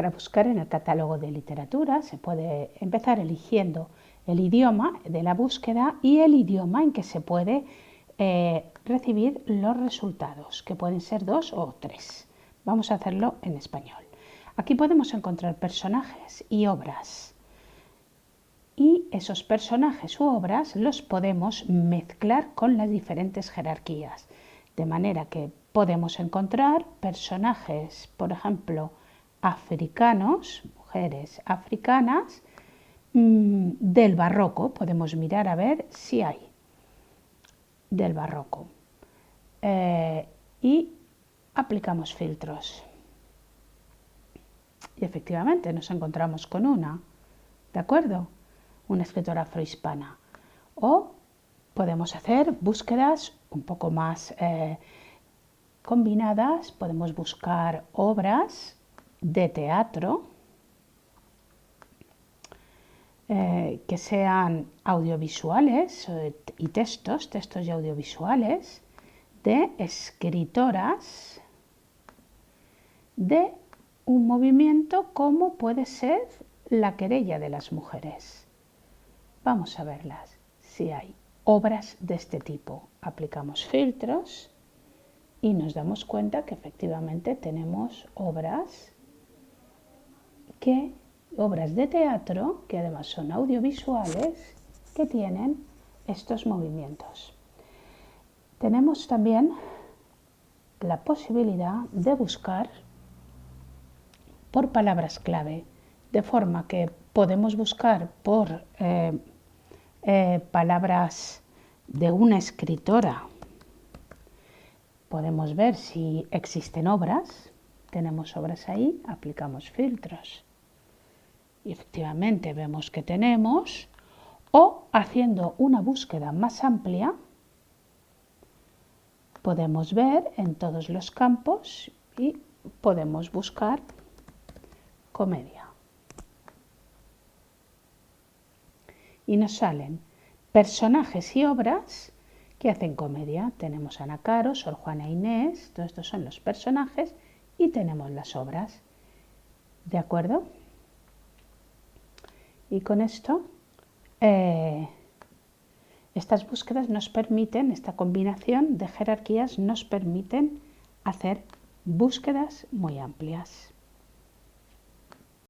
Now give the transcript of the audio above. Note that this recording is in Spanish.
Para buscar en el catálogo de literatura se puede empezar eligiendo el idioma de la búsqueda y el idioma en que se puede recibir los resultados, que pueden ser 2 o 3. Vamos a hacerlo en español. Aquí podemos encontrar personajes y obras. Y esos personajes u obras los podemos mezclar con las diferentes jerarquías. De manera que podemos encontrar personajes, por ejemplo, africanos, mujeres africanas, del barroco. Podemos mirar a ver si hay del barroco. Y aplicamos filtros. Y efectivamente nos encontramos con una, ¿de acuerdo? Una escritora afrohispana. O podemos hacer búsquedas un poco más combinadas. Podemos buscar obras de teatro que sean audiovisuales y textos y audiovisuales de escritoras de un movimiento como puede ser la querella de las mujeres. Vamos a verlas, si hay obras de este tipo. Aplicamos filtros y nos damos cuenta que efectivamente tenemos obras de teatro, que además son audiovisuales, que tienen estos movimientos. Tenemos también la posibilidad de buscar por palabras clave, de forma que podemos buscar por palabras de una escritora. Podemos ver si existen obras. Tenemos obras ahí, aplicamos filtros. Y efectivamente vemos que tenemos, o haciendo una búsqueda más amplia, podemos ver en todos los campos y podemos buscar comedia. Y nos salen personajes y obras que hacen comedia. Tenemos a Ana Caro, Sor Juana Inés, todos estos son los personajes y tenemos las obras. ¿De acuerdo? Y con esto, estas búsquedas nos permiten, esta combinación de jerarquías nos permiten hacer búsquedas muy amplias.